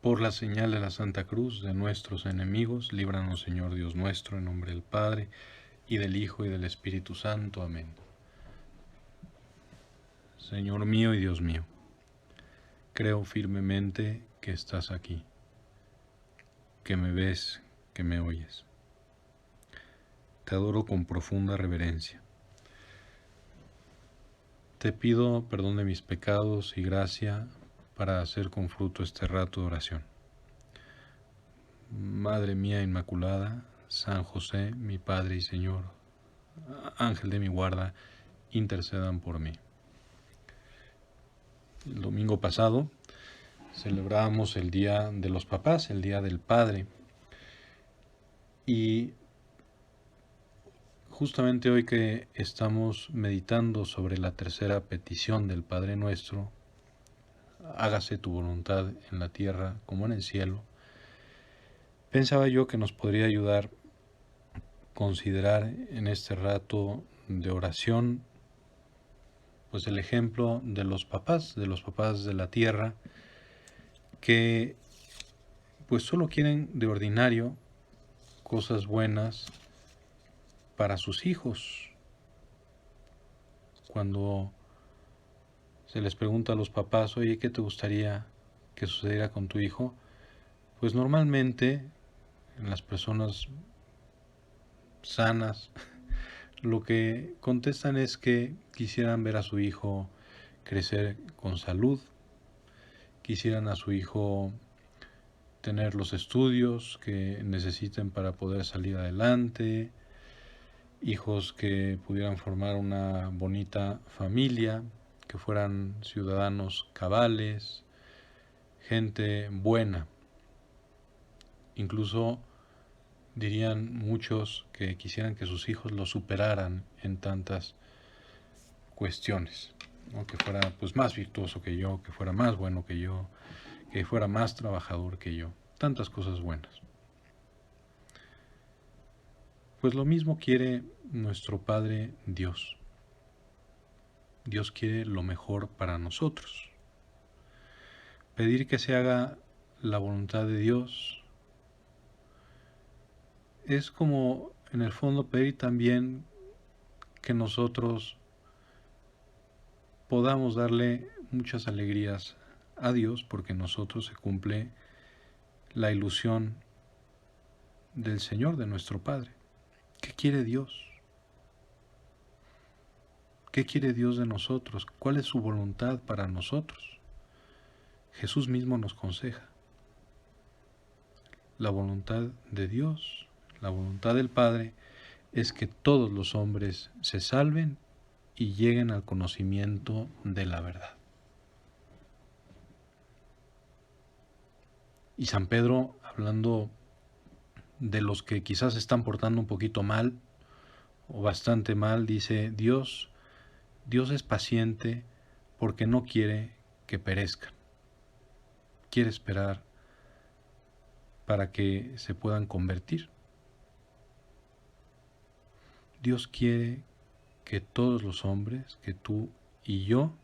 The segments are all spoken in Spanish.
Por la señal de la Santa Cruz de nuestros enemigos, líbranos, Señor Dios nuestro, en nombre del Padre, y del Hijo, y del Espíritu Santo. Amén. Señor mío y Dios mío, creo firmemente que estás aquí, que me ves, que me oyes. Te adoro con profunda reverencia. Te pido perdón de mis pecados y gracia para hacer con fruto este rato de oración. Madre mía Inmaculada, San José, mi Padre y Señor, Ángel de mi guarda, intercedan por mí. El domingo pasado celebrábamos el Día de los Papás, el Día del Padre, y justamente hoy que estamos meditando sobre la tercera petición del Padre Nuestro, hágase tu voluntad en la tierra como en el cielo, pensaba yo que nos podría ayudar considerar en este rato de oración pues el ejemplo de los papás de la tierra, que pues solo quieren de ordinario cosas buenas para sus hijos. Cuando se les pregunta a los papás, oye, ¿qué te gustaría que sucediera con tu hijo? Pues normalmente en las personas sanas lo que contestan es que quisieran ver a su hijo crecer con salud, quisieran a su hijo tener los estudios que necesiten para poder salir adelante, hijos que pudieran formar una bonita familia, que fueran ciudadanos cabales, gente buena. Incluso dirían muchos que quisieran que sus hijos lo superaran en tantas cuestiones, ¿no? Que fuera pues más virtuoso que yo, que fuera más bueno que yo, que fuera más trabajador que yo, tantas cosas buenas. Pues lo mismo quiere nuestro Padre Dios. Dios quiere lo mejor para nosotros. Pedir que se haga la voluntad de Dios es como en el fondo pedir también que nosotros podamos darle muchas alegrías a Dios, porque en nosotros se cumple la ilusión del Señor, de nuestro Padre. ¿Qué quiere Dios? ¿Qué quiere Dios de nosotros? ¿Cuál es su voluntad para nosotros? Jesús mismo nos aconseja. La voluntad de Dios, la voluntad del Padre, es que todos los hombres se salven y lleguen al conocimiento de la verdad. Y San Pedro, hablando de los que quizás se están portando un poquito mal o bastante mal, dice, Dios es paciente porque no quiere que perezcan. Quiere esperar para que se puedan convertir. Dios quiere que todos los hombres, que tú y yo,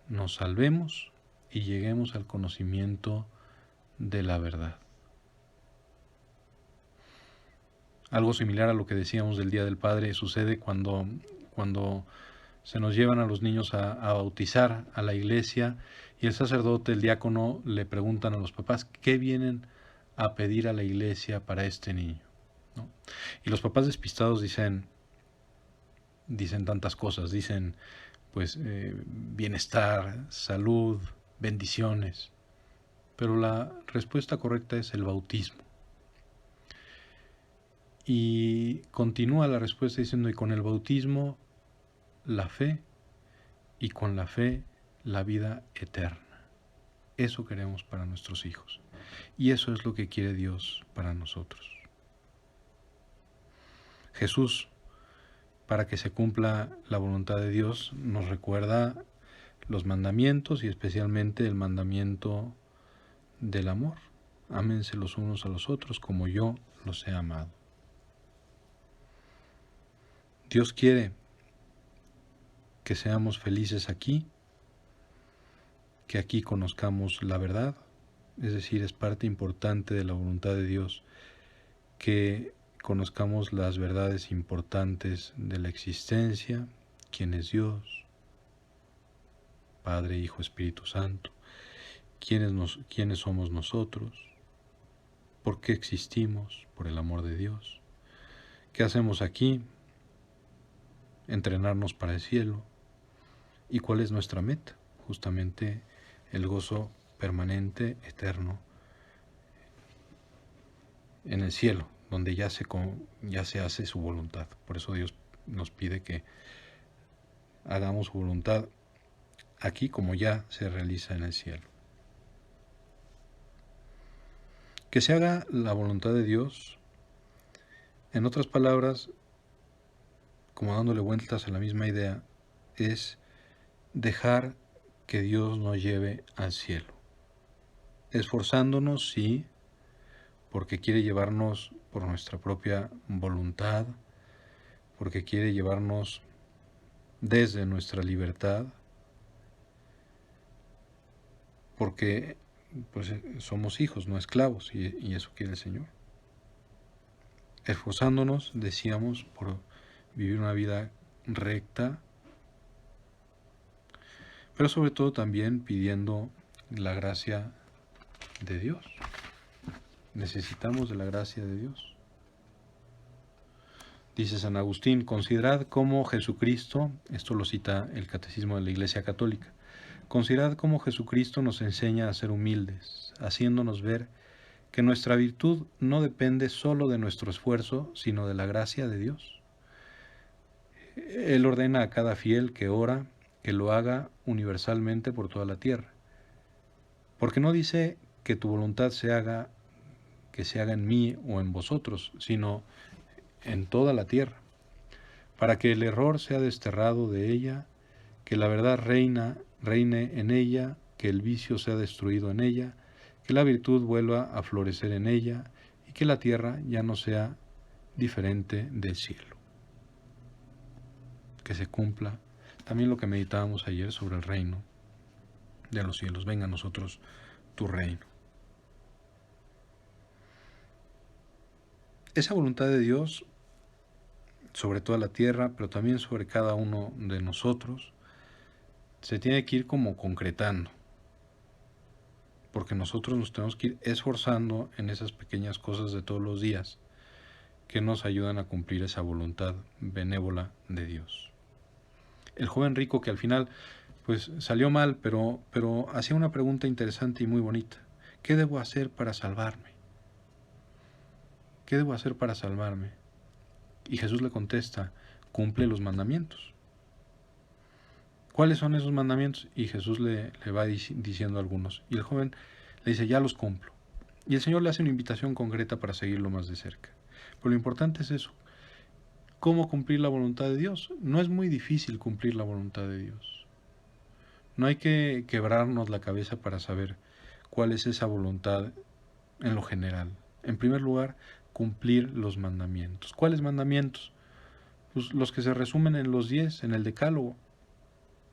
nos salvemos y lleguemos al conocimiento de la verdad. Algo similar a lo que decíamos del Día del Padre sucede cuando se nos llevan a los niños a bautizar a la iglesia y el sacerdote, el diácono, le preguntan a los papás qué vienen a pedir a la iglesia para este niño, ¿no? Y los papás despistados dicen tantas cosas, dicen pues bienestar, salud, bendiciones, pero la respuesta correcta es el bautismo. Y continúa la respuesta diciendo, y con el bautismo la fe, y con la fe la vida eterna. Eso queremos para nuestros hijos. Y eso es lo que quiere Dios para nosotros. Jesús, para que se cumpla la voluntad de Dios, nos recuerda los mandamientos y especialmente el mandamiento del amor. Ámense los unos a los otros como yo los he amado. Dios quiere que seamos felices aquí, que aquí conozcamos la verdad, Es decir, es parte importante de la voluntad de Dios que conozcamos las verdades importantes de la existencia, quién es Dios, Padre, Hijo, Espíritu Santo, quiénes somos nosotros, por qué existimos, por el amor de Dios, qué hacemos aquí, entrenarnos para el cielo, y cuál es nuestra meta, justamente el gozo permanente, eterno, en el cielo, donde ya se hace su voluntad. Por eso Dios nos pide que hagamos su voluntad aquí como ya se realiza en el cielo. Que se haga la voluntad de Dios, en otras palabras, como dándole vueltas a la misma idea, es dejar que Dios nos lleve al cielo. Esforzándonos, sí, porque quiere llevarnos por nuestra propia voluntad, porque quiere llevarnos desde nuestra libertad, porque pues somos hijos, no esclavos, y eso quiere el Señor. Esforzándonos, decíamos, por vivir una vida recta, pero sobre todo también pidiendo la gracia de Dios. Necesitamos de la gracia de Dios. Dice San Agustín, considerad cómo Jesucristo, esto lo cita el Catecismo de la Iglesia Católica, considerad cómo Jesucristo nos enseña a ser humildes, haciéndonos ver que nuestra virtud no depende solo de nuestro esfuerzo, sino de la gracia de Dios. Él ordena a cada fiel que ora que lo haga universalmente por toda la tierra, porque no dice que tu voluntad que se haga en mí o en vosotros, sino en toda la tierra, para que el error sea desterrado de ella, que la verdad reine en ella, que el vicio sea destruido en ella, que la virtud vuelva a florecer en ella y que la tierra ya no sea diferente del cielo. Que se cumpla también lo que meditábamos ayer sobre el reino de los cielos. Venga a nosotros tu reino. Esa voluntad de Dios sobre toda la tierra, pero también sobre cada uno de nosotros, se tiene que ir como concretando, porque nosotros nos tenemos que ir esforzando en esas pequeñas cosas de todos los días que nos ayudan a cumplir esa voluntad benévola de Dios. El joven rico, que al final pues salió mal, pero hacía una pregunta interesante y muy bonita. ¿Qué debo hacer para salvarme? ¿Qué debo hacer para salvarme? Y Jesús le contesta, cumple los mandamientos. ¿Cuáles son esos mandamientos? Y Jesús le va diciendo algunos. Y el joven le dice, ya los cumplo. Y el Señor le hace una invitación concreta para seguirlo más de cerca. Pero lo importante es eso. ¿Cómo cumplir la voluntad de Dios? No es muy difícil cumplir la voluntad de Dios. No hay que quebrarnos la cabeza para saber cuál es esa voluntad en lo general. En primer lugar, cumplir los mandamientos. ¿Cuáles mandamientos? Pues los que se resumen en los 10, en el Decálogo.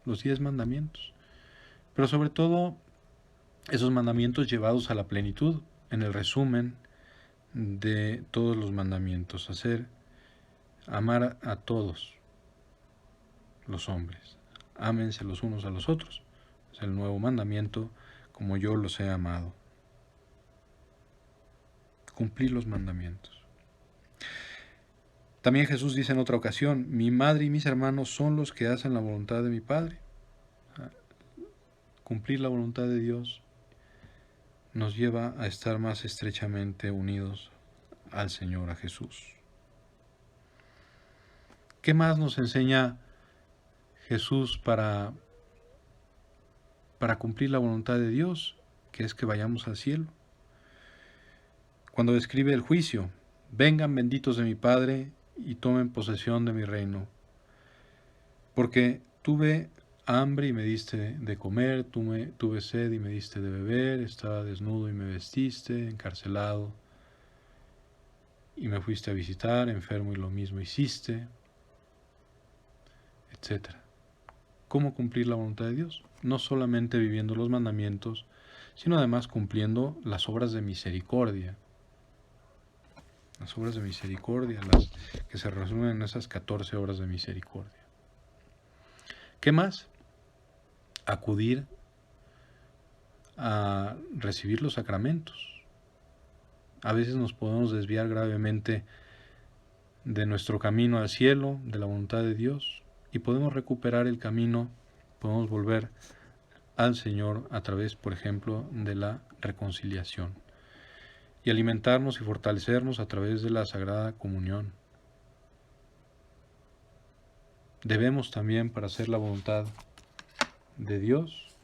Los 10 mandamientos. Pero sobre todo, esos mandamientos llevados a la plenitud, en el resumen de todos los mandamientos. Amar a todos los hombres. Ámense los unos a los otros. Es el nuevo mandamiento, como yo los he amado. Cumplir los mandamientos. También Jesús dice en otra ocasión, mi madre y mis hermanos son los que hacen la voluntad de mi Padre. Cumplir la voluntad de Dios nos lleva a estar más estrechamente unidos al Señor, a Jesús. ¿Qué más nos enseña Jesús para cumplir la voluntad de Dios? Que es que vayamos al cielo. Cuando describe el juicio, vengan benditos de mi Padre y tomen posesión de mi reino. Porque tuve hambre y me diste de comer, tuve sed y me diste de beber, estaba desnudo y me vestiste, encarcelado y me fuiste a visitar, enfermo y lo mismo hiciste, etc. ¿Cómo cumplir la voluntad de Dios? No solamente viviendo los mandamientos, sino además cumpliendo las obras de misericordia. Las obras de misericordia, las que se resumen en esas 14 obras de misericordia. ¿Qué más? Acudir a recibir los sacramentos. A veces nos podemos desviar gravemente de nuestro camino al cielo, de la voluntad de Dios, y podemos recuperar el camino, podemos volver al Señor a través, por ejemplo, de la reconciliación, y alimentarnos y fortalecernos a través de la Sagrada Comunión. Debemos también, para hacer la voluntad de Dios,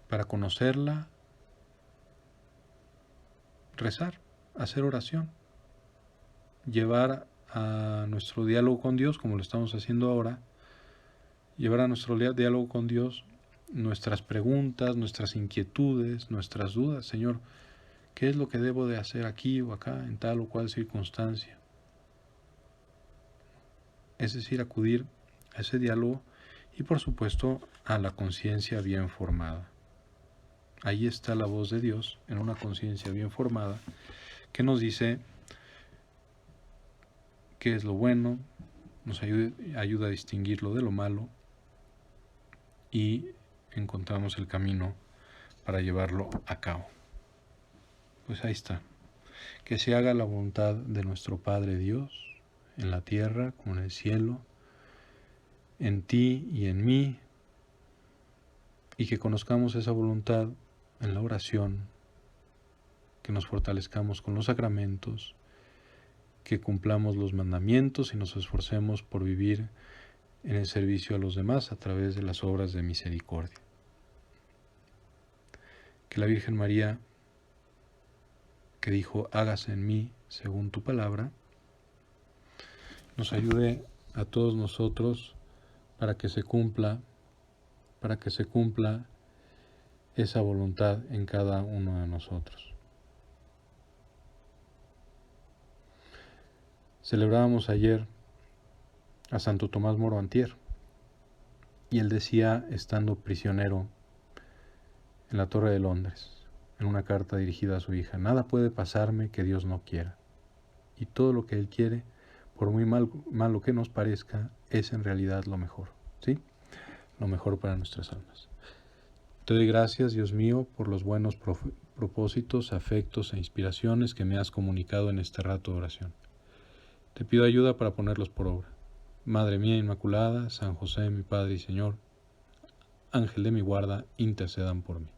para conocerla, rezar, hacer oración, llevar a nuestro diálogo con Dios, como lo estamos haciendo ahora, llevar a nuestro diálogo con Dios nuestras preguntas, nuestras inquietudes, nuestras dudas. Señor, ¿qué es lo que debo de hacer aquí o acá, en tal o cual circunstancia? Es decir, acudir a ese diálogo y, por supuesto, a la conciencia bien formada. Ahí está la voz de Dios, en una conciencia bien formada, que nos dice qué es lo bueno, nos ayuda a distinguirlo de lo malo y encontramos el camino para llevarlo a cabo. Pues ahí está. Que se haga la voluntad de nuestro Padre Dios, en la tierra como en el cielo, en ti y en mí, y que conozcamos esa voluntad en la oración, que nos fortalezcamos con los sacramentos, que cumplamos los mandamientos y nos esforcemos por vivir en el servicio a los demás a través de las obras de misericordia. Que la Virgen María, que dijo, hágase en mí según tu palabra, nos ayude a todos nosotros para que se cumpla esa voluntad en cada uno de nosotros. Celebrábamos ayer a Santo Tomás Moro Antier, y él decía, estando prisionero en la Torre de Londres, en una carta dirigida a su hija, nada puede pasarme que Dios no quiera, y todo lo que Él quiere, por muy malo que nos parezca, es en realidad lo mejor, ¿sí? Lo mejor para nuestras almas. Te doy gracias, Dios mío, por los buenos propósitos, afectos e inspiraciones que me has comunicado en este rato de oración. Te pido ayuda para ponerlos por obra. Madre mía Inmaculada, San José, mi Padre y Señor, Ángel de mi guarda, intercedan por mí.